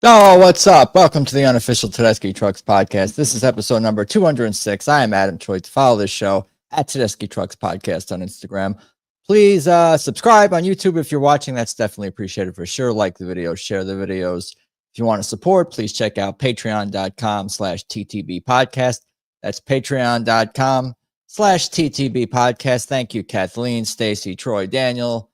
Oh, what's up? Welcome to the Unofficial Tedeschi Trucks Podcast. This is episode number 206. I am Adam Choit. Follow this show at Tedeschi Trucks Podcast on Instagram. Please subscribe on YouTube if you're watching. That's definitely appreciated for sure. Like the videos, share the videos. If you want to support, please check out patreon.com/TTB Podcast. That's patreon.com/TTB Podcast. Thank you, Kathleen, Stacy, Troy, Daniel,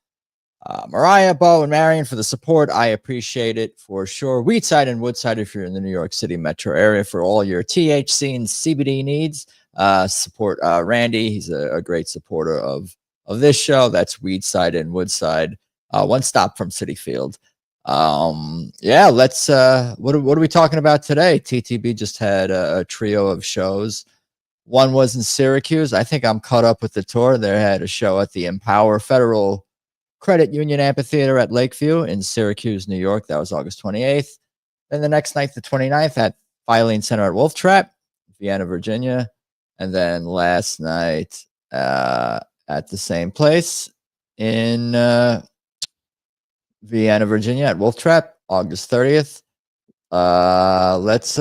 Mariah, Bo, and Marion for the support. I appreciate it for sure. Wheatside and Woodside, if you're in the New York City metro area, for all your THC and CBD needs. Support Randy. He's a great supporter of this show. That's Wheatside and Woodside. One stop from Citi Field. Yeah, let's what are we talking about today? TTB just had a trio of shows. One was in Syracuse. I think I'm caught up with the tour. They had a show at the Empower Federal Credit Union Amphitheater at Lakeview in Syracuse, New York. That was August 28th. Then the next night, the 29th, at Filing Center at Wolf Trap, Vienna, Virginia. And then last night at the same place in Vienna, Virginia at Wolf Trap, August 30th. Let's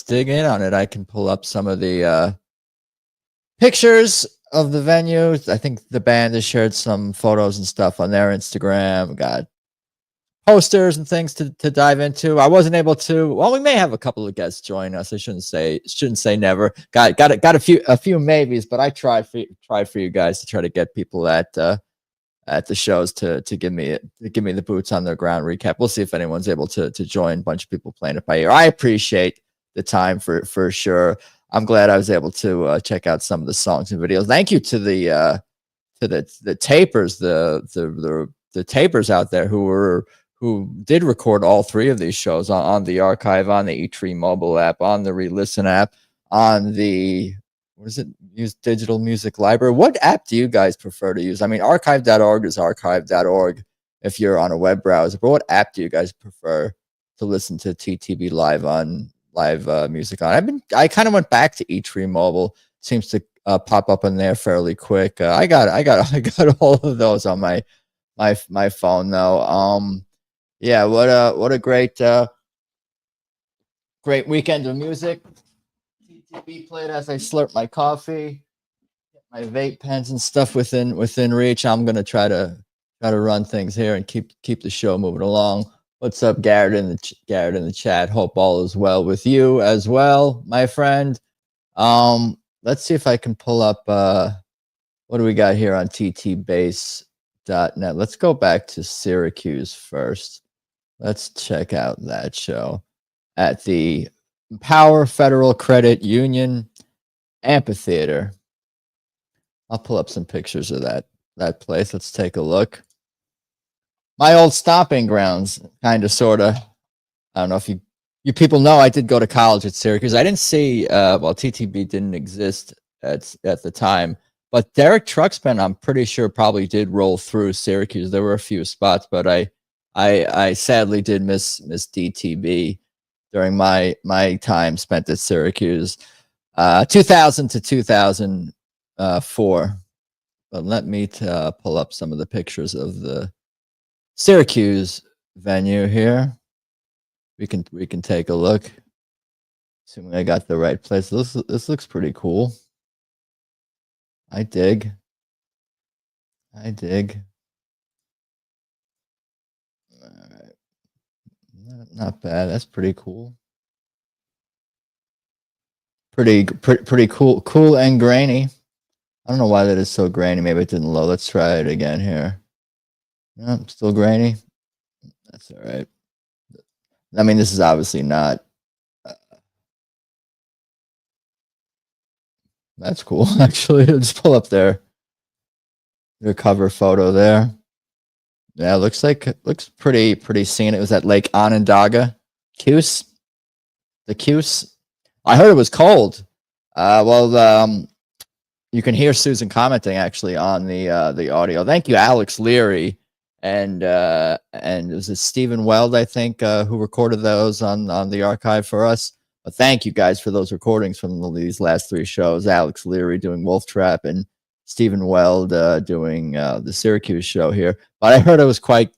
dig in on it. I can pull up some of the pictures of the venue. I think the band has shared some photos and stuff on their Instagram. We got posters and things to dive into. I wasn't able to. Well, we may have a couple of guests join us. I shouldn't say never. Got a few maybes, but I tried for you guys to try to get people at the shows to give me the boots on the ground recap. We'll see if anyone's able to join. A bunch of people playing it by ear. I appreciate the time for sure. I'm glad I was able to check out some of the songs and videos. Thank you to the tapers, the tapers out there who did record all three of these shows on the archive, on the Ephraim mobile app, on the Re-Listen app, on the use digital music library. What app do you guys prefer to use? I mean, archive.org is archive.org if you're on a web browser, but what app do you guys prefer to listen to TTB live music on? I kind of went back to Ephraim mobile. Seems to pop up in there fairly quick. I got all of those on my phone though. Yeah, what a great weekend of music. TTB played as I slurp my coffee, get my vape pens and stuff within reach. I'm gonna try to run things here and keep the show moving along. What's up, Garrett in the chat? Hope all is well with you as well, my friend. Let's see if I can pull up what do we got here on ttbase.net. Let's go back to Syracuse first. Let's check out that show at the Power Federal Credit Union Amphitheater. I'll pull up some pictures of that place. Let's take a look. My old stomping grounds, kind of, sort of. I don't know if you people know, I did go to college at Syracuse. I didn't see, TTB didn't exist at the time, but Derek Truxpan, I'm pretty sure, probably did roll through Syracuse. There were a few spots, but I sadly did miss DTB during my time spent at Syracuse, 2000 to 2004. But let me pull up some of the pictures of the Syracuse venue here. We can take a look. Assuming I got the right place. This looks pretty cool. I dig. All right. Not bad. That's pretty cool. Pretty cool and grainy. I don't know why that is so grainy. Maybe it didn't load. Let's try it again here. No, still grainy. That's all right. I mean, this is obviously not. That's cool, actually. Just pull up their cover photo there. Yeah, looks pretty scenic. It was at Lake Onondaga, Cuse. The Cuse. I heard it was cold. You can hear Susan commenting actually on the audio. Thank you, Alex Leary. And it was Stephen Weld, I think, who recorded those on the archive for us. But thank you guys for those recordings from these last three shows. Alex Leary doing Wolf Trap and Stephen Weld doing the Syracuse show here. But I heard it was quite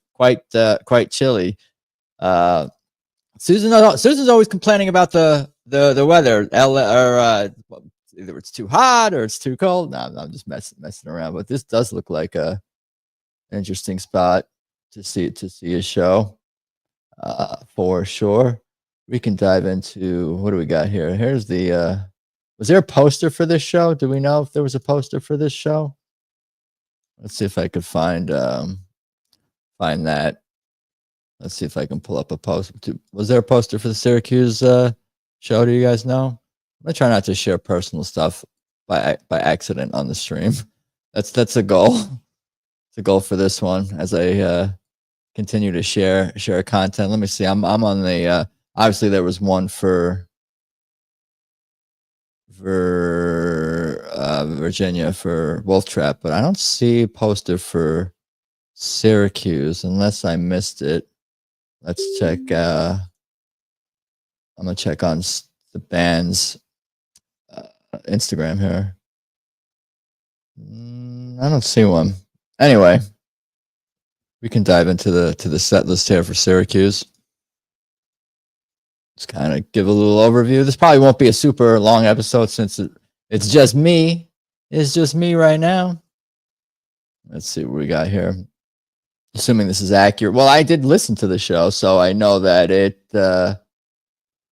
chilly. Susan's always complaining about the weather. Either it's too hot or it's too cold. No, I'm just messing around. But this does look like a interesting spot to see a show. For sure. We can dive into what do we got here? Here's the was there a poster for this show? Do we know if there was a poster for this show? Let's see if I could find that. Let's see if I can pull up a poster. Was there a poster for the Syracuse show? Do you guys know? I'm gonna try not to share personal stuff by accident on the stream. That's a goal. It's a goal for this one as I continue to share content. Let me see. I'm on the obviously there was one for Virginia for Wolf Trap, but I don't see a poster for Syracuse unless I missed it. Let's check. I'm gonna check on the band's Instagram here. I don't see one. Anyway, we can dive into the set list here for Syracuse. Just kind of give a little overview. This probably won't be a super long episode since it's just me. It's just me right now. Let's see what we got here. Assuming this is accurate. Well, I did listen to the show, so I know that it.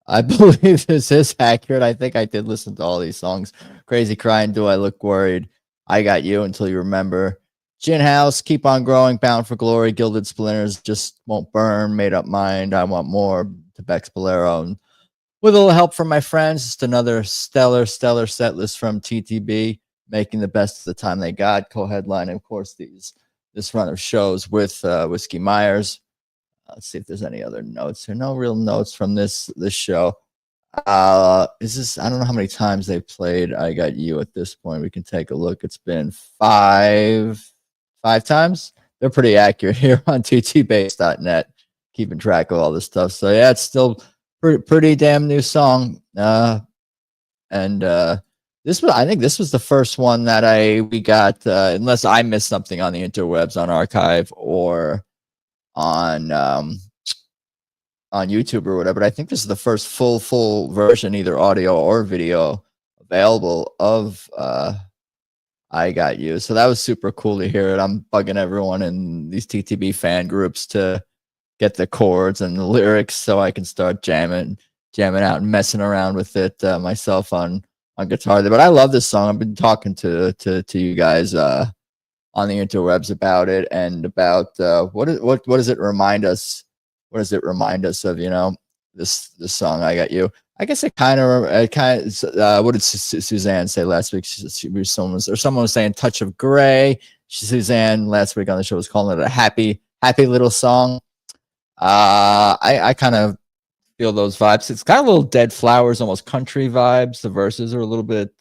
I believe this is accurate. I think I did listen to all these songs. Crazy Crying, Do I Look Worried? I Got You, Until You Remember. Gin House, Keep on Growing, Bound for Glory, Gilded Splinters, Just Won't Burn, Made Up Mind, I Want More, to Bex Bolero. And with a little help from my friends, just another stellar set list from TTB, making the best of the time they got, co-headlining, of course, this run of shows with Whiskey Myers. Let's see if there's any other notes here. No real notes from this show. Is this? I don't know how many times they played I Got You at this point. We can take a look. It's been five times. They're pretty accurate here on ttbase.net, keeping track of all this stuff. So yeah, it's still pretty damn new song. I think this was the first one that we got, unless I missed something on the interwebs, on archive or on YouTube or whatever. But I think this is the first full version, either audio or video, available of I Got You. So that was super cool to hear it. I'm bugging everyone in these TTB fan groups to get the chords and the lyrics so I can start jamming out and messing around with it myself on guitar there. But I love this song. I've been talking to you guys on the interwebs about it, and about what does it remind us? What does it remind us of? You know, this song I Got You. I guess it kind of what did Suzanne say last week? Someone was saying Touch of Gray. Suzanne last week on the show was calling it a happy little song. I kind of feel those vibes. It's got a little Dead Flowers, almost country vibes. The verses are a little bit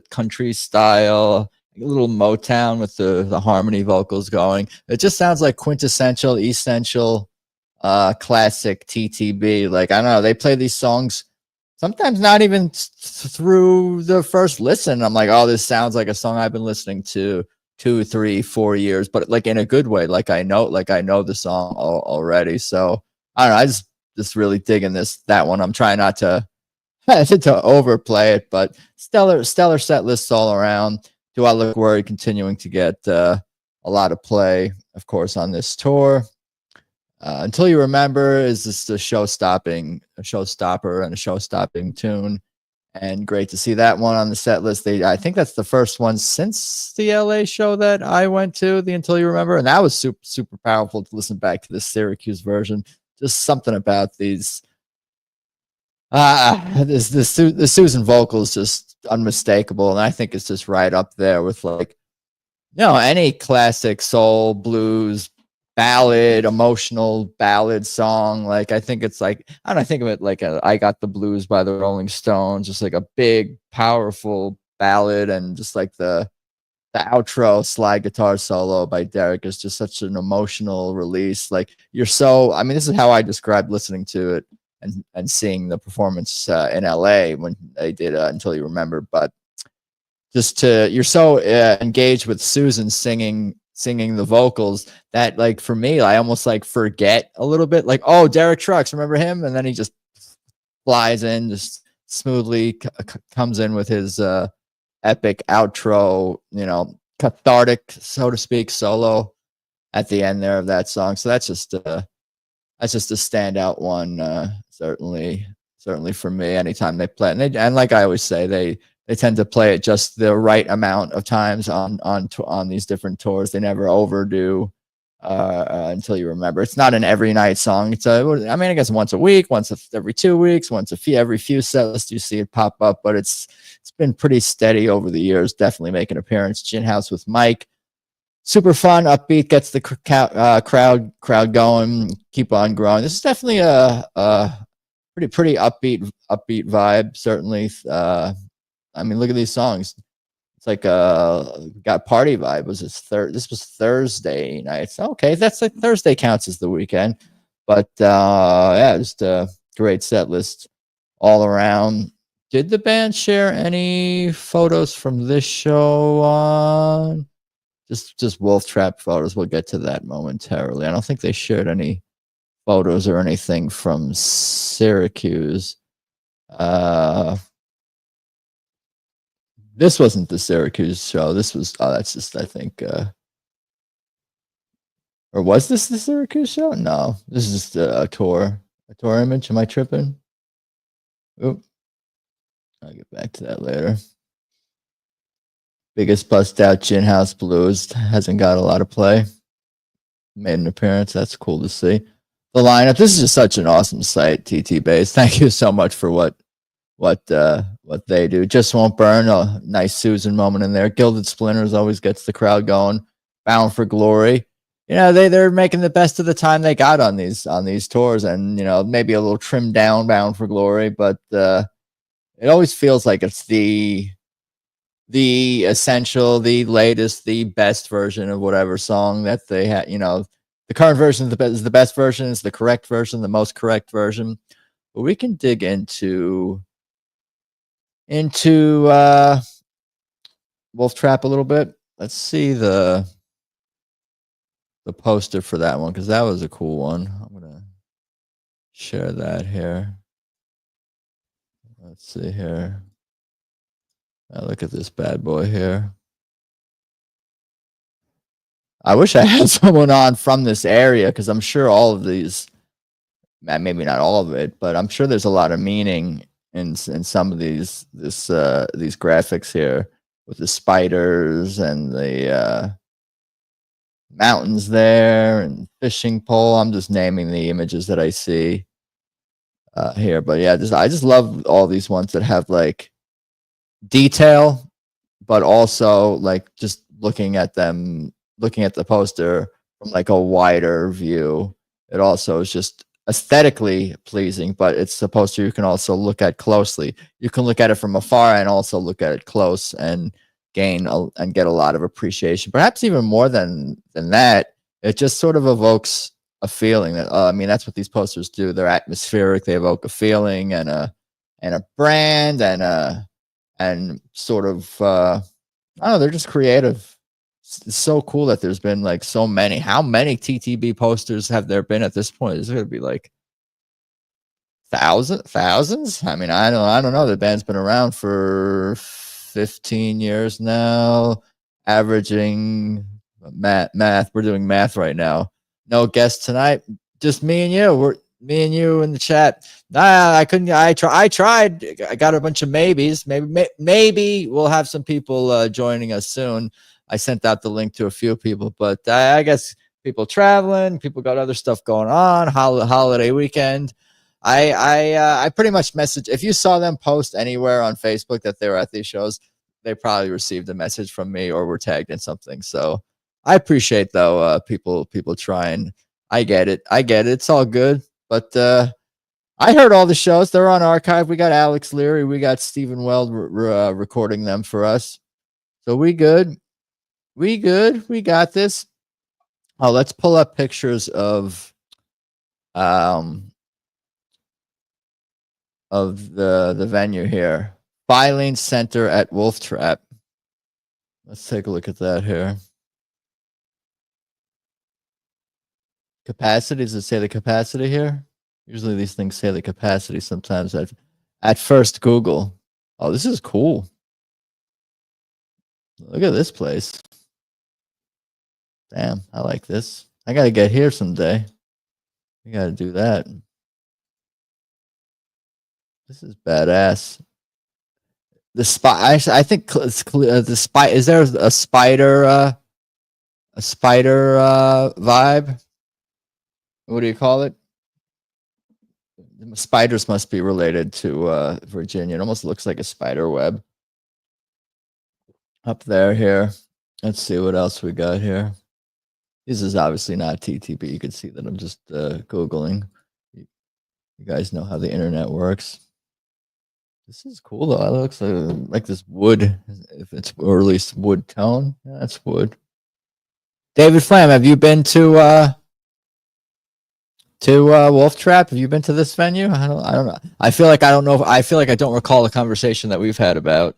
country style, a little Motown with the harmony vocals going. It just sounds like quintessential, essential, classic TTB. Like, I don't know, they play these songs sometimes not even through the first listen. I'm like, oh, this sounds like a song I've been listening to 2, 3, 4 years, but like in a good way. Like I know the song already. So I don't know. I just really digging that one. I'm trying not to overplay it, but stellar set lists all around. Do I Look Worried continuing to get a lot of play, of course, on this tour. Until You Remember is just a showstopper and a show-stopping tune, and great to see that one on the set list. I think that's the first one since the LA show that I went to, the Until You Remember, and that was super powerful to listen back to the Syracuse version. Just something about these the Susan vocal is just unmistakable, and I think it's just right up there with, like, you know, any classic soul, blues, ballad, emotional ballad song. Like, I think it's like, I don't know, think of it like I Got the Blues by the Rolling Stones, just like a big, powerful ballad, and just like the outro slide guitar solo by Derek is just such an emotional release. Like, this is how I described listening to it and seeing the performance in LA when they did Until You Remember. But you're so engaged with Susan singing singing the vocals that, like, for me, I almost like forget a little bit, like, oh, Derek Trucks, remember him? And then he just flies in, just smoothly comes in with his epic outro, cathartic, so to speak, solo at the end there of that song. So that's just a standout one, certainly for me. Anytime they play it, and like I always say, they tend to play it just the right amount of times on these different tours. They never overdo until you remember. It's not an every night song. It's I guess once a week, every 2 weeks, every few set lists you see it pop up, but it's been pretty steady over the years. Definitely make an appearance. Gin House with Mike, super fun, upbeat, gets the crowd going, keep on growing. This is definitely a pretty upbeat vibe. Certainly, look at these songs. It's like got party vibe. This was Thursday night. So, okay, that's like Thursday counts as the weekend. But yeah, just a great set list all around. Did the band share any photos from this show on? Just Wolf Trap photos. We'll get to that momentarily. I don't think they shared any photos or anything from Syracuse. This wasn't the Syracuse show. This was, that's just, I think, or was this the Syracuse show? No, this is just a tour image. Am I tripping? Oop. I'll get back to that later. Biggest bust out, Gin House Blues, hasn't got a lot of play. Made an appearance. That's cool to see. The lineup. This is just such an awesome site, TT Base. Thank you so much for what they do. Just Won't Burn, a nice Susan moment in there. Gilded Splinters always gets the crowd going. Bound for Glory. They're making the best of the time they got on these tours, and maybe a little trimmed down Bound for Glory, but it always feels like it's the essential, the latest, the best version of whatever song that they had. The current version is the best version, is the correct version, the most correct version. But we can dig into Wolf Trap a little bit. Let's see the poster for that one, because that was a cool one. I'm gonna share that here. Let's see here. Now look at this bad boy here. I wish I had someone on from this area, because I'm sure all of these, maybe not all of it, but I'm sure there's a lot of meaning in some of these graphics here, with the spiders and the mountains there and fishing pole. I'm just naming the images that I see here, but yeah, I just love all these ones that have like detail, but also like just looking at the poster from like a wider view. It also is just aesthetically pleasing, but it's a poster you can also look at closely. You can look at it from afar and also look at it close and gain and get a lot of appreciation. Perhaps even more than that, it just sort of evokes a feeling that that's what these posters do. They're atmospheric. They evoke a feeling and a brand and sort of I don't know. They're just creative. It's so cool that there's been like so many. How many TTB posters have there been at this point? Is it going to be like thousands? I don't know. The band's been around for 15 years now, averaging math. We're doing math right now. No guests tonight. Just me and you. Me and you in the chat. I couldn't. I tried. I got a bunch of maybes. Maybe we'll have some people joining us soon. I sent out the link to a few people, but I guess people traveling, people got other stuff going on. Holiday weekend. I pretty much message. If you saw them post anywhere on Facebook that they were at these shows, they probably received a message from me or were tagged in something. So I appreciate though people trying. I get it. It's all good. But I heard all the shows. They're on archive. We got Alex Leary. We got Stephen Weld recording them for us. So we good. We got this. Oh, let's pull up pictures of the venue here. Filing Center at Wolf Trap. Let's take a look at that here. capacity. Does it say the capacity here? Usually these things say the capacity sometimes at first Google. Oh, this is cool. Look at this place. Damn, I like this. I gotta get here someday. We gotta do that. This is badass. The I think the spider. Is there a spider? Vibe. What do you call it? Spiders must be related to Virginia. It almost looks like a spider web up there. Here, let's see what else we got here. This is obviously not TTB. You can see that I'm just Googling. You guys know how the internet works. This is cool though. It looks like this wood, if it's, or at least wood tone. Yeah, that's wood. David Flam, have you been to Wolf Trap? Have you been to this venue? I don't know. I feel like I don't know. I feel like I don't recall the conversation that we've had about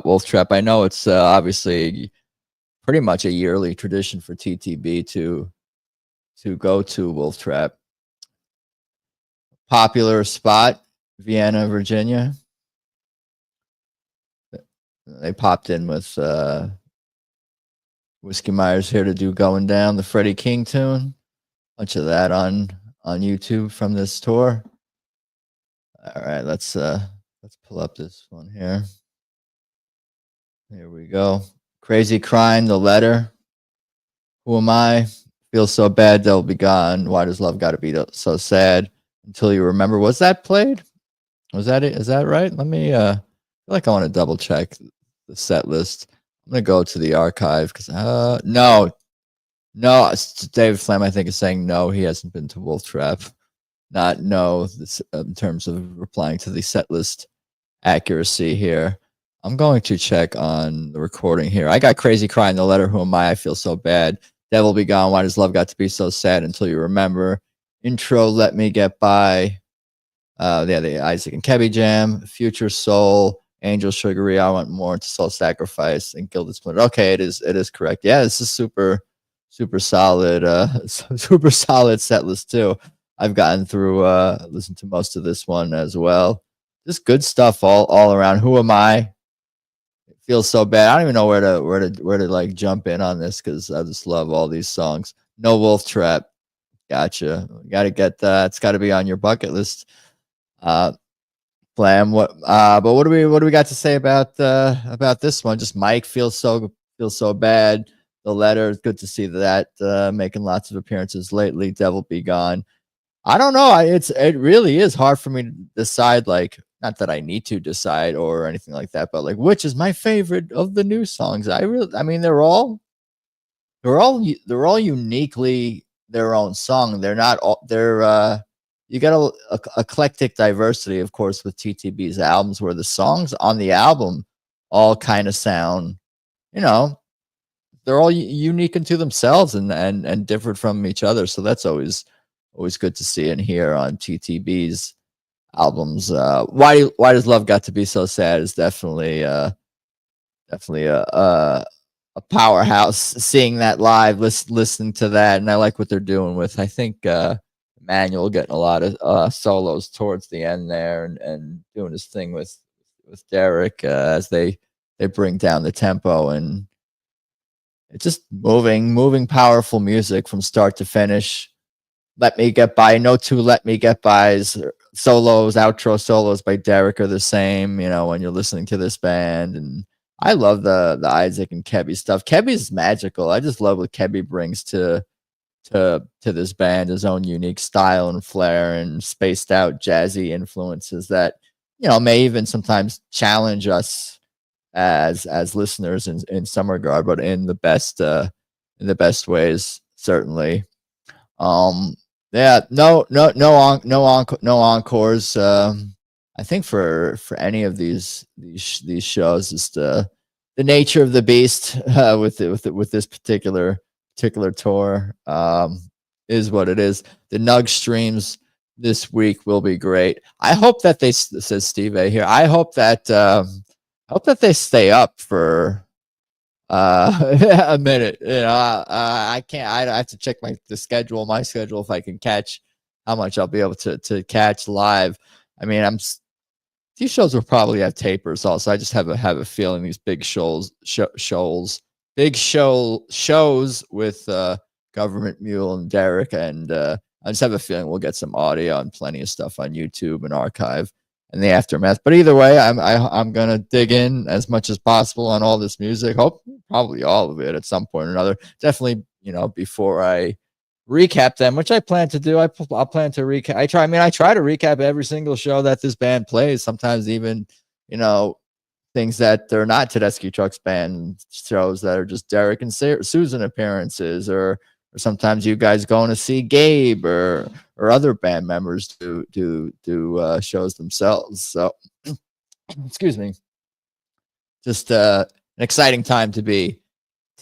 Wolf Trap. I know it's obviously pretty much a yearly tradition for TTB to go to Wolf Trap. Popular spot, Vienna, Virginia. They popped in with Whiskey Myers here to do Going Down, the Freddie King tune. Bunch of that on YouTube from this tour. All right, let's pull up this one here. Here we go. Crazy Crying, The Letter. Who Am I? Feel So Bad, They'll Be Gone. Why Does Love Gotta Be So Sad? Until You Remember. Was that played? Was that it? Is that right? Let me I feel like I want to double check the set list. I'm gonna go to the archive because no, David Flam I think is saying no, he hasn't been to Wolf Trap. Not no, this, in terms of replying to the set list accuracy here. I'm going to check on the recording here. I got Crazy Crying, The Letter, Who Am I Feel So Bad. Devil Be Gone, Why Does Love Got to Be So Sad? Until You Remember. Intro, Let Me Get By. The Isaac and Kebbi Jam. Future Soul. Angel Sugary, I Want More, To Soul Sacrifice, and Gilded Splinter. Okay, it is correct. Yeah, this is super solid, super solid set list too. I've gotten through, listened to most of this one as well. Just good stuff all around. Who Am I? It feels so bad. I don't even know where to like jump in on this because I just love all these songs. No Wolf Trap. Gotcha. Got to get that. It's got to be on your bucket list. Flam, but what do we got to say about this one? Just Mike feels so bad. The Letter, it's good to see that making lots of appearances lately. Devil Be Gone. I don't know. It really is hard for me to decide. Like, not that I need to decide or anything like that, but like, which is my favorite of the new songs? I mean, they're all uniquely their own song. They're not all. You got a eclectic diversity, of course, with TTB's albums, where the songs on the album all kind of sound, they're all unique unto themselves and different from each other. So that's always good to see and hear on TTB's albums. Why Does Love Got to Be So Sad is definitely a powerhouse. Seeing that live, listening to that, and I like what they're doing with. I think. Manuel getting a lot of solos towards the end there and doing his thing with Derek as they bring down the tempo, and it's just moving powerful music from start to finish. Let Me Get By. No two Let Me Get Bys. Solos, outro solos by Derek are the same, when you're listening to this band. And I love the Isaac and Kebbi stuff. Kebbi's magical. I just love what Kebbi brings to this band, his own unique style and flair and spaced out jazzy influences that may even sometimes challenge us as listeners in some regard, but in the best ways, certainly. Yeah, no encores. I think for any of these shows, just the nature of the beast with this particular tour is what it is. The Nug streams this week will be great. I hope that says Steve A here. I hope that they stay up for a minute. I can't. I have to check my schedule if I can catch how much I'll be able to catch live. I mean, these shows will probably have tapers also. I just have a feeling these big shows with Government Mule and Derek, and I just have a feeling we'll get some audio and plenty of stuff on YouTube and archive in the aftermath. But either way, I'm gonna dig in as much as possible on all this music. Hope probably all of it at some point or another. Definitely, before I recap them, which I plan to do. I'll plan to recap. I try to recap every single show that this band plays. Sometimes even, things that they're not Tedeschi Trucks band shows that are just Derek and Susan appearances, or sometimes you guys going to see Gabe or other band members do shows themselves. So, excuse me. Just an exciting time to be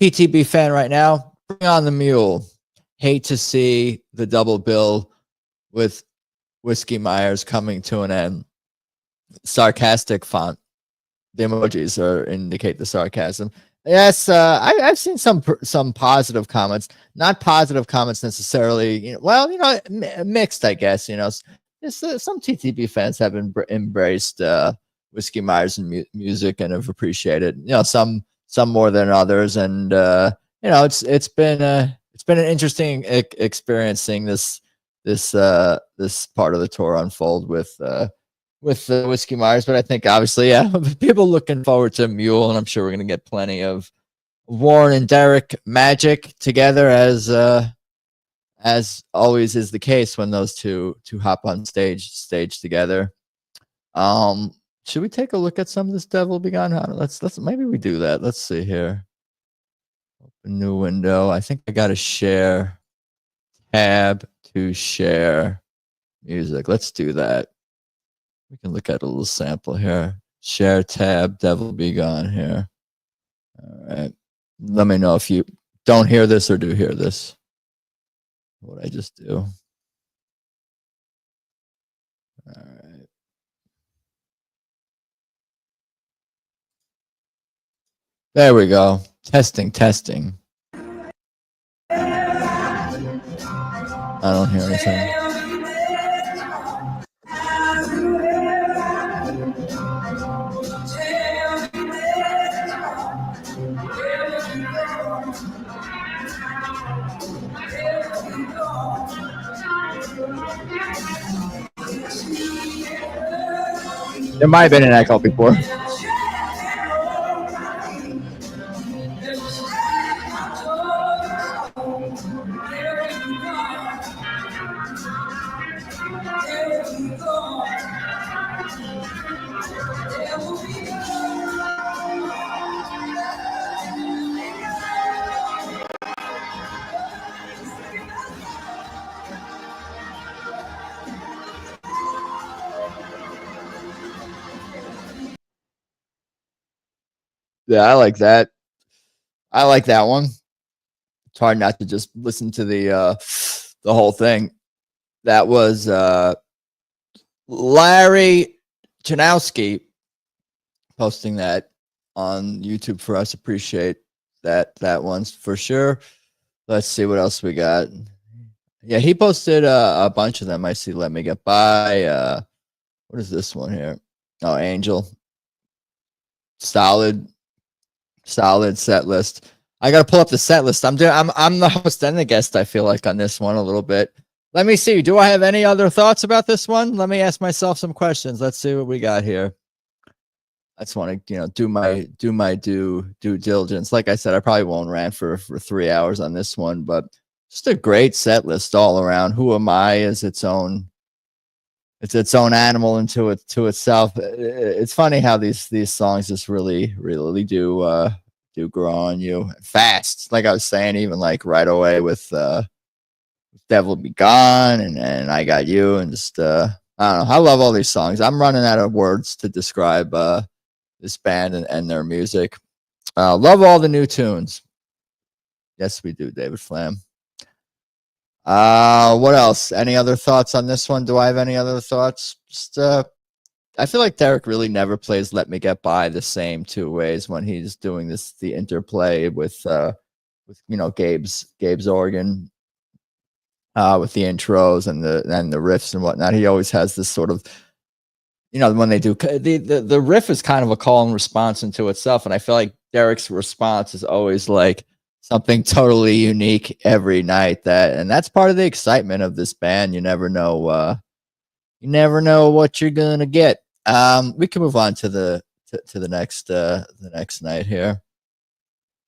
TTB fan right now. Bring on the mule. Hate to see the double bill with Whiskey Myers coming to an end. Sarcastic font. The emojis indicate the sarcasm. Yes, I've seen some positive comments. Not positive comments necessarily. Mixed, I guess. Some TTB fans have embraced Whiskey Myers and music and have appreciated. Some more than others, and it's been an interesting experience seeing this part of the tour unfold with Whiskey Myers. But I think obviously, people looking forward to Mule, and I'm sure we're going to get plenty of Warren and Derek magic together, as always is the case when those two hop on stage together. Should we take a look at some of this Devil Be Gone? Let's maybe we do that. Let's see here. Open new window. I think I got to share tab to share music. Let's do that. We can look at a little sample here. Share tab, Devil Be Gone here. All right. Let me know if you don't hear this or do hear this. What I just do. All right. There we go. Testing. I don't hear anything. There might have been an echo before. Yeah, I like that. I like that one. It's hard not to just listen to the whole thing. That was Larry Chanowski posting that on YouTube for us. Appreciate that one for sure. Let's see what else we got. Yeah, he posted a bunch of them. I see Let Me Get By. What is this one here? Oh, Angel. Solid set list. I gotta pull up the set list. I'm the host and the guest, I feel like, on this one a little bit. Let me see. Do I have any other thoughts about this one? Let me ask myself some questions. Let's see what we got here. I just want to, do my due diligence. Like I said, I probably won't rant for 3 hours on this one, but just a great set list all around. Who Am I is its own animal into itself. It's funny how these songs just really do grow on you fast. Like I was saying, even like right away with Devil Be Gone and I Got You, and just I don't know. I love all these songs. I'm running out of words to describe this band and their music. Love all the new tunes. Yes, we do, David Flam. What else? Any other thoughts on this one? Do I have any other thoughts? Just I feel like Derek really never plays "Let Me Get By" the same two ways when he's doing the interplay with Gabe's organ, with the intros and the riffs and whatnot. He always has this sort of, when they do the riff is kind of a call and response into itself, and I feel like Derek's response is always like something totally unique every night. And that's part of the excitement of this band. You never know what you're gonna get. We can move on to the next night here.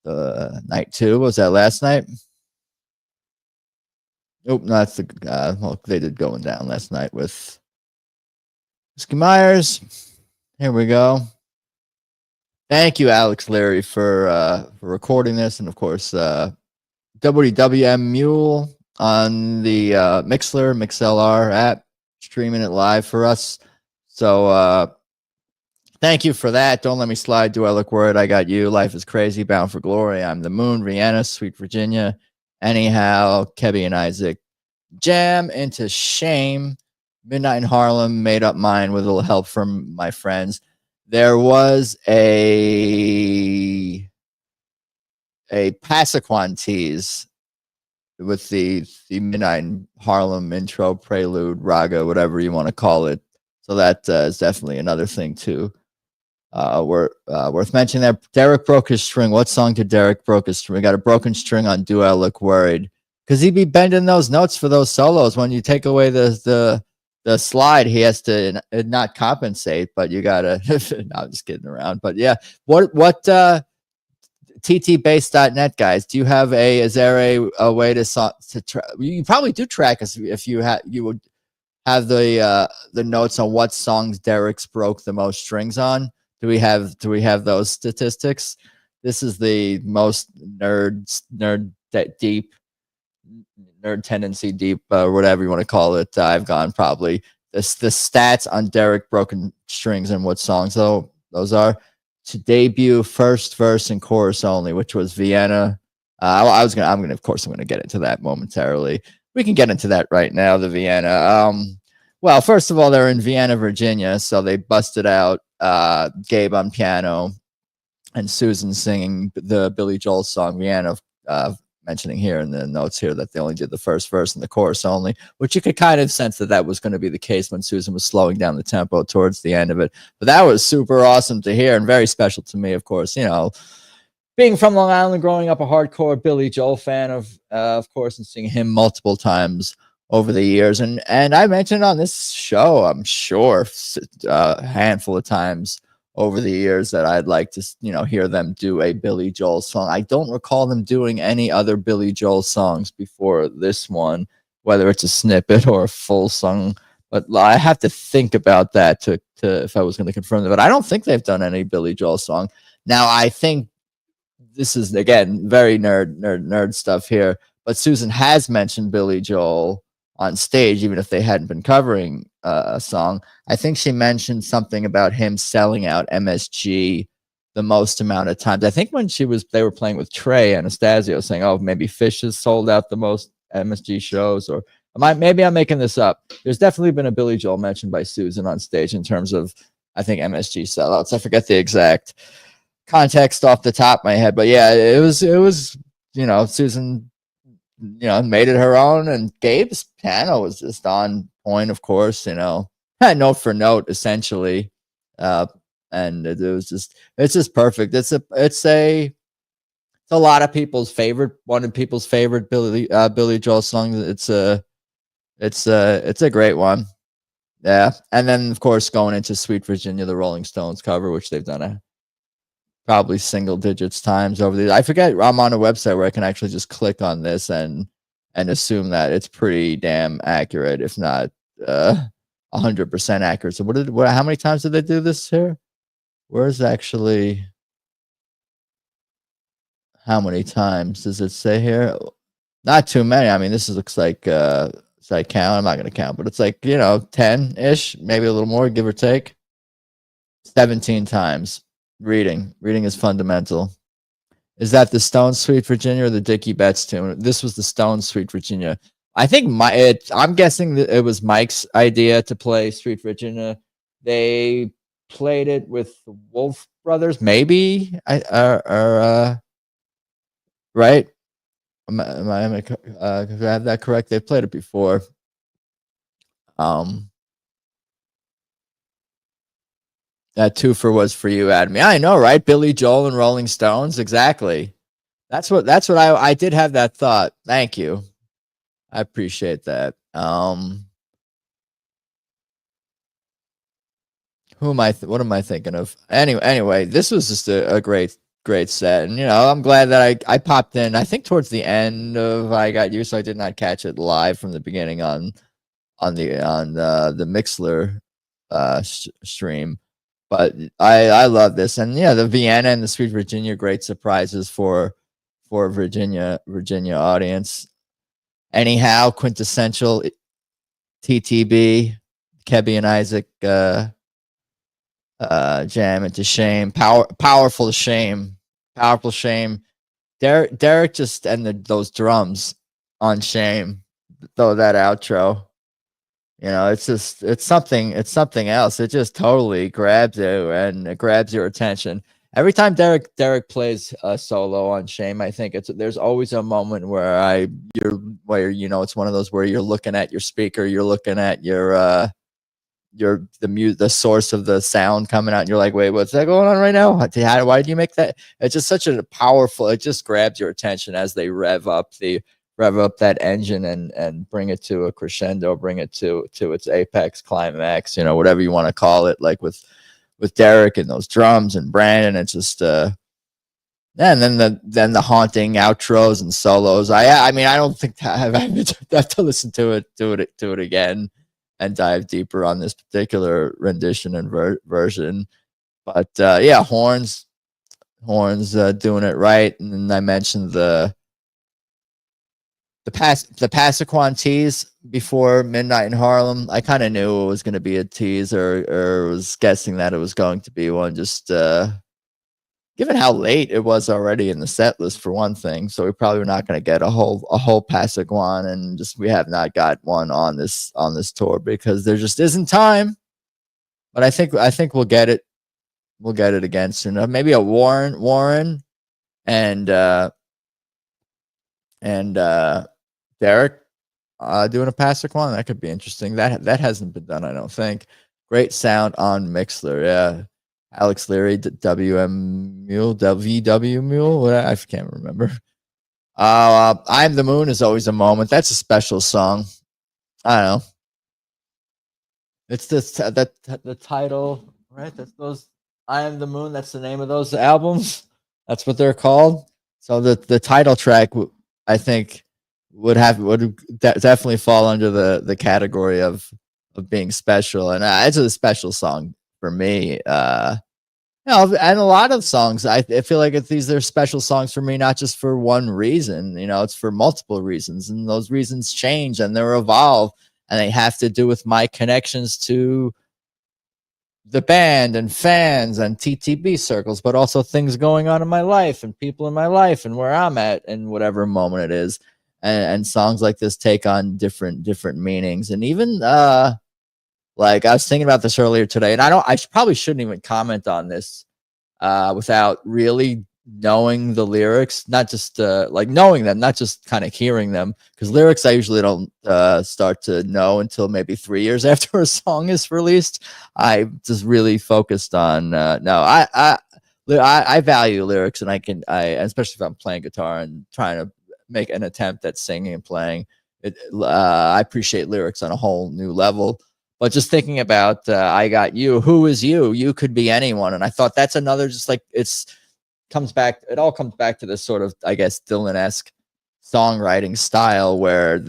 Night 2, was that last night? Nope, no, that's well, they did Going Down last night with Whiskey Myers. Here we go. Thank you, Alex Leary, for recording this, and of course, WWM Mule on the MixLR app, streaming it live for us. So thank you for that. Don't Let Me Slide. Do I Look Worried? I Got You. Life is Crazy. Bound for Glory. I'm the Moon. Vienna. Sweet Virginia. Anyhow. Kebbi and Isaac. Jam Into Shame. Midnight in Harlem. Made Up Mine with a little help from my friends. There was a Passaquan tease with the Midnight in Harlem intro, prelude, raga, whatever you want to call it. So that is definitely another thing too. Worth mentioning there. Derek broke his string. What song did Derek broke his string? We got a broken string on Do I Look Worried? Because he'd be bending those notes for those solos. When you take away the slide, he has to not compensate, but you gotta no, I'm just kidding around. But yeah, what ttbase.net guys, do you have is there a way to track? You probably do track us if you would have the notes on what songs Derek's broke the most strings on. Do we have those statistics? This is the most nerd tendency deep, whatever you want to call it. I've gone probably the stats on Derek broken strings and what songs those are. To debut, first verse and chorus only, which was Vienna. I'm gonna get into that momentarily. We can get into that right now. The Vienna. Well, first of all, they're in Vienna, Virginia, so they busted out Gabe on piano and Susan singing the Billy Joel song Vienna. Mentioning here in the notes here that they only did the first verse and the chorus only, which you could kind of sense that was going to be the case when Susan was slowing down the tempo towards the end of it. But that was super awesome to hear and very special to me, of course. Being from Long Island, growing up a hardcore Billy Joel fan of course, and seeing him multiple times over the years. And I mentioned on this show, I'm sure, a handful of times over the years that I'd like to, hear them do a Billy Joel song. I don't recall them doing any other Billy Joel songs before this one, whether it's a snippet or a full song. But I have to think about that to if I was going to confirm that. But I don't think they've done any Billy Joel song. Now, I think this is, again, very nerd stuff here. But Susan has mentioned Billy Joel on stage, even if they hadn't been covering a song. I think she mentioned something about him selling out MSG the most amount of times. I think when they were playing with Trey Anastasio, saying, "Oh, maybe Fish has sold out the most MSG shows," or maybe I'm making this up. There's definitely been a Billy Joel mentioned by Susan on stage in terms of, I think, MSG sellouts. I forget the exact context off the top of my head, but yeah, it was Susan made it her own, and Gabe's piano was just on point, of course, note for note, essentially. And it's just perfect. It's a lot of people's favorite, one of people's favorite Billy Joel songs. It's a great one. Yeah. And then, of course, going into Sweet Virginia, the Rolling Stones cover, which they've done probably single digits times over the. I forget. I'm on a website where I can actually just click on this and assume that it's pretty damn accurate, if not 100% accurate. So how many times did they do this here? Where's actually how many times does it say here? Not too many. I mean, looks like should I count? I'm not gonna count, but it's like 10-ish, maybe a little more, give or take. 17 times. Reading is fundamental. Is that the Stones Sweet Virginia or the Dickie Betts tune? This was the Stones Sweet Virginia. I think I'm guessing that it was Mike's idea to play Sweet Virginia. they played it with the Wolf Brothers, maybe. Right? Am I have that correct? They played it before. That twofer was for you, Adam. Yeah, I know, right? Billy Joel and Rolling Stones, exactly. That's what I did have that thought. Thank you. I appreciate that. What am I thinking of? Anyway, this was just a great set. And I'm glad that I popped in, I think towards the end of I Got You, so I did not catch it live from the beginning on the Mixler stream. But I love this. And the Vienna and the Sweet Virginia, great surprises for Virginia audience. Anyhow, quintessential TTB, Kebbi and Isaac jam into Shame. Powerful Shame. Derek just ended those drums on Shame. Throw that outro. It's something else. It just totally grabs you and it grabs your attention. Every time Derek plays a solo on Shame, I think there's always a moment where it's one of those where you're looking at your speaker, you're looking at the source of the sound coming out, and you're like, wait, what's that going on right now? Why did you make that? It's just such a powerful. It just grabs your attention as they rev up that engine and bring it to a crescendo, bring it to its apex climax, whatever you want to call it, like with Derek and those drums and Brandon. It's just and then the haunting outros and solos. I mean, I don't think I have to listen to it again and dive deeper on this particular rendition and version. But horns doing it right. And then I mentioned the Passaquan tease before Midnight in Harlem. I kind of knew it was going to be a tease, or was guessing that it was going to be one, just given how late it was already in the set list for one thing. So we probably were not going to get a whole Passaquan, and we have not got one on this tour because there just isn't time. But I think we'll get it. We'll get it again soon. Maybe a Warren and Derek doing a Passaquan. That could be interesting. That hasn't been done, I don't think. Great sound on Mixler. Yeah. Alex Leary, WM Mule, WW Mule. I can't remember. I'm the Moon is always a moment. That's a special song. I don't know. It's the title, right? That's those. I Am the Moon. That's the name of those albums. That's what they're called. So the title track, I think, would definitely fall under the category of being special, and it's a special song for me. And a lot of songs, I feel like these are special songs for me, not just for one reason. It's for multiple reasons, and those reasons change and they're evolve, and they have to do with my connections to the band and fans and TTB circles, but also things going on in my life and people in my life and where I'm at and whatever moment it is. And songs like this take on different meanings. And even like I was thinking about this earlier today, and I probably shouldn't even comment on this without really knowing the lyrics, not just like knowing them, not just kind of hearing them, because lyrics I usually don't start to know until maybe 3 years after a song is released. I just really focused on I value lyrics, and especially if I'm playing guitar and trying to make an attempt at singing and playing it. I appreciate lyrics on a whole new level. But just thinking about I Got You, who is you? You could be anyone. And I thought that's another, just like it all comes back to this sort of, I guess, Dylan-esque songwriting style where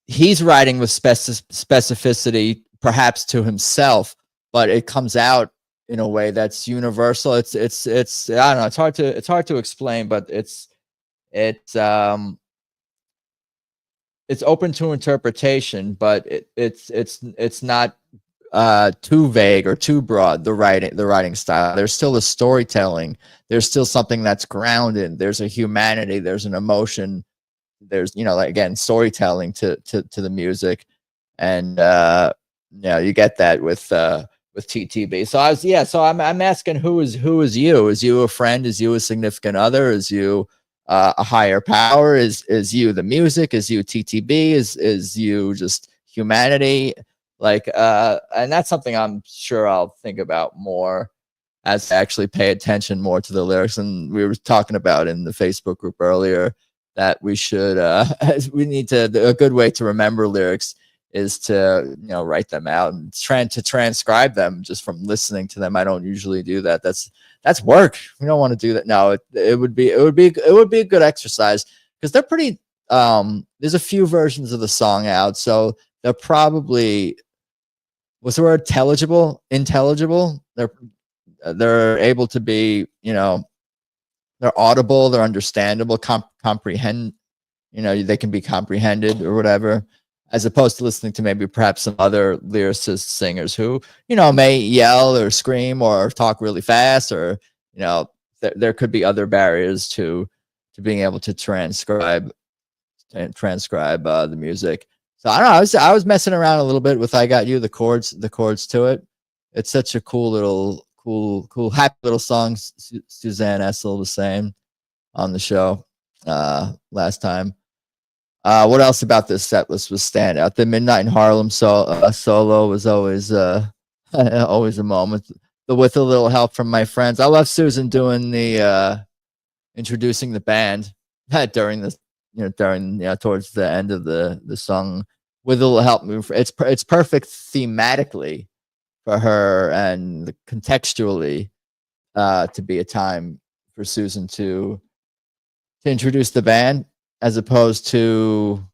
he's writing with specificity, perhaps to himself, but it comes out in a way that's universal. It's I don't know. It's hard to explain, but it's open to interpretation, but it's not too vague or too broad. The writing style. There's still a storytelling. There's still something that's grounded. There's a humanity. There's an emotion. There's again storytelling to the music, and you get that with TTB. So I'm asking, who is you? Is you a friend? Is you a significant other? Is you a higher power? Is you the music? Is you TTB? Is you just humanity? Like, and that's something I'm sure I'll think about more as I actually pay attention more to the lyrics. And we were talking about in the Facebook group earlier that we should, we need to, a good way to remember lyrics is to, write them out and trying to transcribe them just from listening to them. I don't usually do that. That's work. We don't want to do that. No, it would be a good exercise because they're pretty, there's a few versions of the song out. So they're probably, what's the word? Intelligible. They're able to be, they're audible, they're understandable, comprehend, they can be comprehended or whatever, as opposed to listening to maybe perhaps some other lyricist singers who, may yell or scream or talk really fast, or, there could be other barriers to being able to transcribe the music. So I don't know. I was messing around a little bit with "I Got You," the chords to it. It's such a cool, happy little song. Suzanne Essel was saying on the show last time. What else about this set list was standout? The Midnight in Harlem solo was always always a moment. With a little help from my friends. I love Susan doing the introducing the band during this, towards the end of the song with a little help. It's perfect thematically for her and contextually to be a time for Susan to introduce the band, as opposed to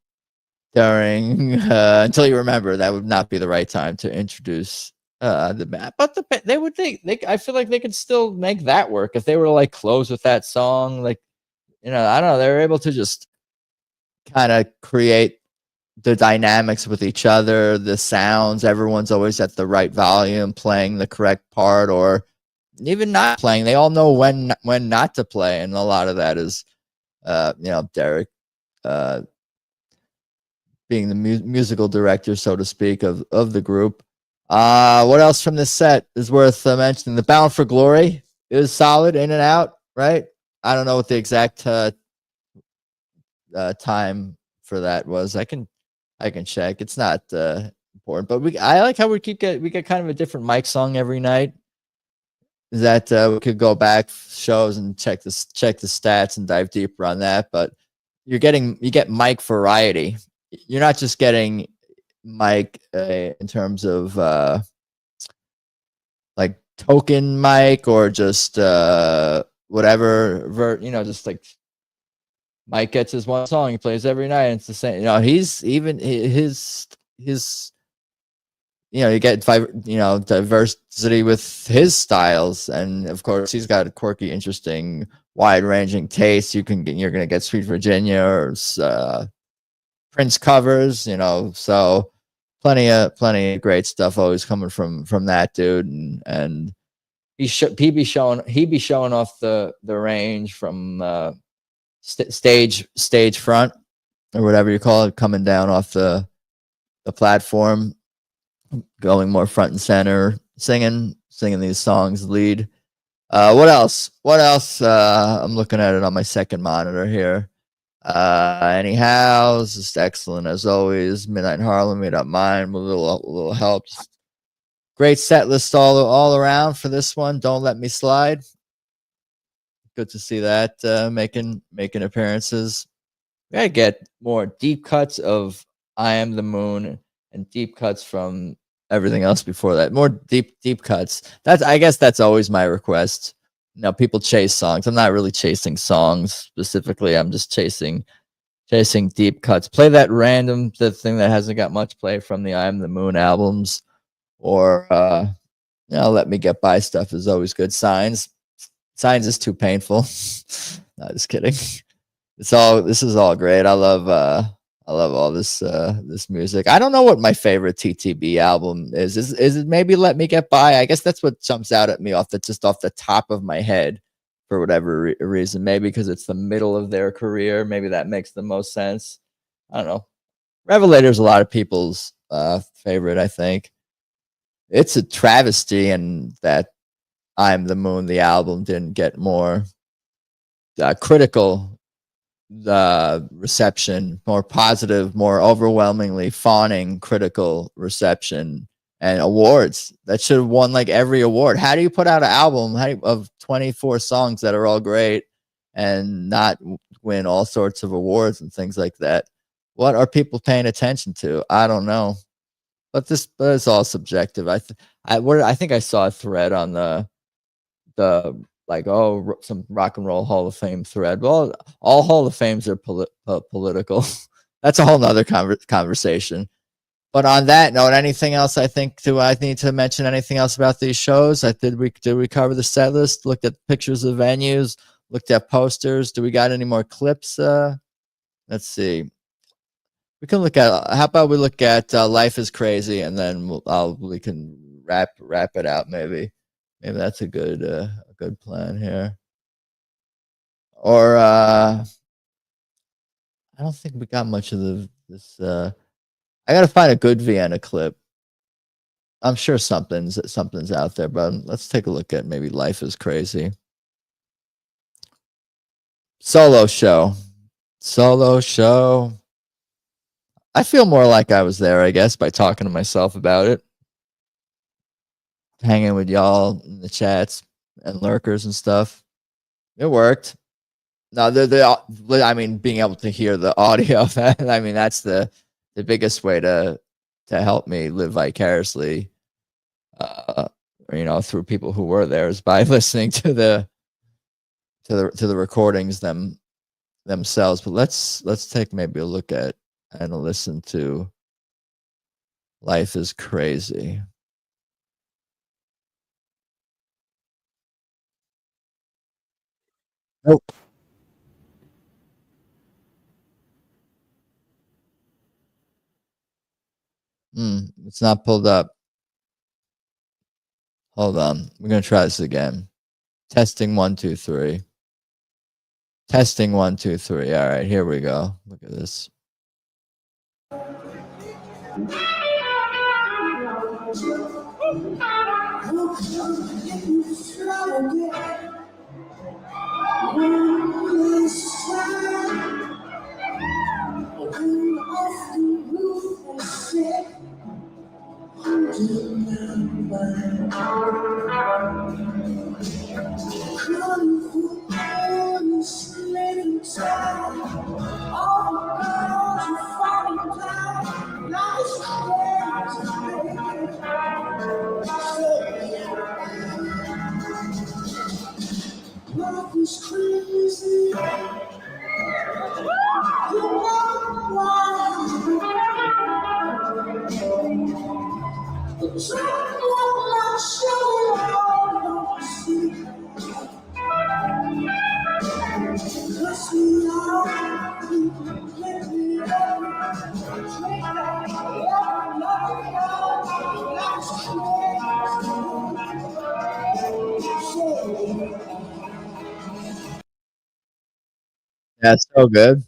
during Until You Remember. That would not be the right time to introduce the band. But they would think I feel like they could still make that work if they were like close with that song. Like, I don't know. They're able to just kind of create the dynamics with each other, the sounds. Everyone's always at the right volume, playing the correct part, or even not playing. They all know when not to play, and a lot of that is, Derek being the musical director, so to speak, of the group. What else from this set is worth mentioning? The Bound for Glory is solid, in and out, right? I don't know what the exact time for that was. I can check. It's not important, but I like how we get kind of a different Mike song every night. Is that we could go back shows and check the stats and dive deeper on that. But you get Mike variety. You're not just getting Mike in terms of like token Mike or just whatever, just like Mike gets his one song he plays every night, and it's the same. He's even his you get diversity with his styles, and of course he's got a quirky, interesting, wide-ranging taste. You're gonna get Sweet Virginia or Prince covers, so plenty of great stuff always coming from that dude, and he be showing off the range from stage front or whatever you call it, coming down off the platform, going more front and center, singing these songs lead. What else? I'm looking at it on my second monitor here. Anyhow, it's just excellent as always. Midnight in Harlem, Made Up Mind with a little help. Just great set list all around for this one. Don't Let Me Slide. Good to see that making appearances. We gotta get more deep cuts of I Am the Moon and deep cuts from everything else before that. More deep cuts. I guess that's always my request. People chase songs. I'm not really chasing songs specifically. I'm just chasing deep cuts. Play that the thing that hasn't got much play from the I Am the Moon albums, or Let Me Get By stuff is always good. Signs is too painful. No, just kidding. This is all great. I love all this music. I don't know what my favorite TTB album is. Is it maybe Let Me Get By? I guess that's what jumps out at me off the top of my head for whatever reason. Maybe because it's the middle of their career. Maybe that makes the most sense. I don't know. Revelator's a lot of people's favorite, I think. It's a travesty and that I'm the Moon, the album, didn't get more critical reception, more positive, more overwhelmingly fawning critical reception and awards that should have won like every award. How do you put out an album of 24 songs that are all great and not win all sorts of awards and things like that? What are people paying attention to? I don't know, but it's all subjective. I think I saw a thread on the like, oh, some rock and roll Hall of Fame thread. Well, all Hall of Fames are political. That's a whole nother conversation. But on that note, anything else? I think, do I need to mention anything else about these shows? Did we cover the set list? Looked at pictures of venues. Looked at posters. Do we got any more clips? Let's see. We can look at. How about we look at Life is Crazy, and then we can wrap it out. Maybe that's a good plan here. Or I don't think we got much of this. I gotta find a good Vienna clip. I'm sure something's out there, but let's take a look at maybe Life is Crazy. Solo show. I feel more like I was there, I guess, by talking to myself about it. Hanging with y'all in the chats and lurkers and stuff. It worked. No, I mean, being able to hear the audio of that, I mean, that's the biggest way to help me live vicariously, through people who were there, is by listening to the recordings themselves. But let's take maybe a look at and listen to Life is Crazy. Nope. It's not pulled up. Hold on. We're going to try this again. Testing 1, 2, 3. Testing 1, 2, 3. All right, here we go. Look at this. Yeah, so good.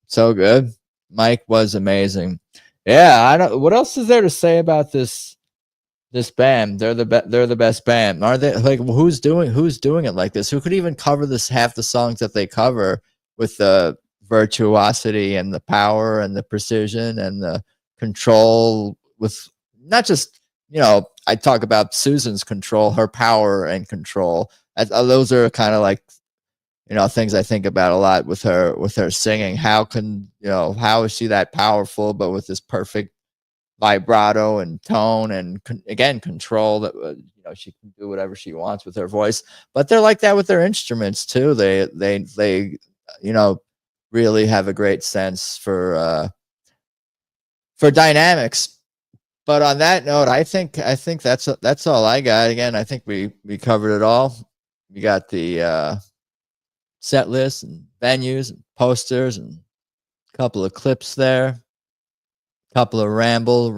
So good. Mike was amazing. Yeah, I don't. What else is there to say about this band? They're the best band. Are they? Like, who's doing it like this? Who could even cover this half the songs that they cover with the virtuosity and the power and the precision and the control, with not just, I talk about Susan's control, her power and control. Those are kind of like, things I think about a lot with her singing. How is she that powerful, but with this perfect vibrato and tone and again control that she can do whatever she wants with her voice. But they're like that with their instruments too. They really have a great sense for dynamics. But on that note, I think that's all I got. Again, I think we covered it all. We got the set list and venues and posters and a couple of clips there. Couple of rambling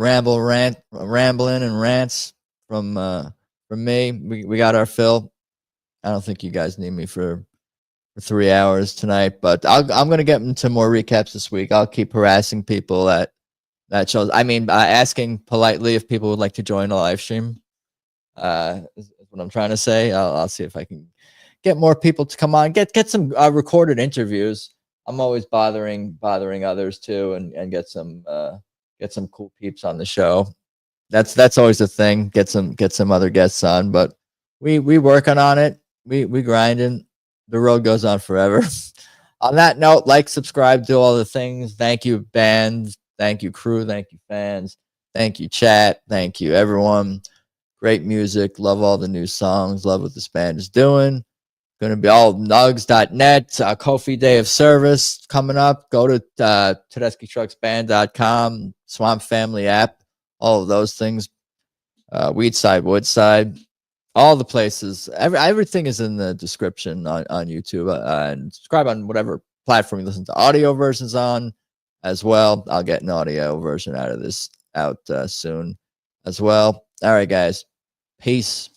and rants from me. We got our fill. I don't think you guys need me for 3 hours tonight, but I'm going to get into more recaps this week. I'll keep harassing people at that shows. I mean, asking politely if people would like to join a live stream. Is what I'm trying to say. I'll see if I can get more people to come on. Get some recorded interviews. I'm always bothering others too, and get some cool peeps on the show. That's always the thing. Get some other guests on, but we working on it. We grinding. The road goes on forever. On that note, like, subscribe, do all the things. Thank you, band. Thank you, crew. Thank you, fans. Thank you, chat. Thank you, everyone. Great music. Love all the new songs. Love what this band is doing. Going to be all nugs.net. Ko-fi Day of Service coming up. Go to TedeschiTrucksBand.com. Swamp Family app. All of those things. Weedside, Woodside. All the places. Everything is in the description on YouTube. And subscribe on whatever platform you listen to audio versions on as well. I'll get an audio version out of this soon as well. All right, guys. Peace.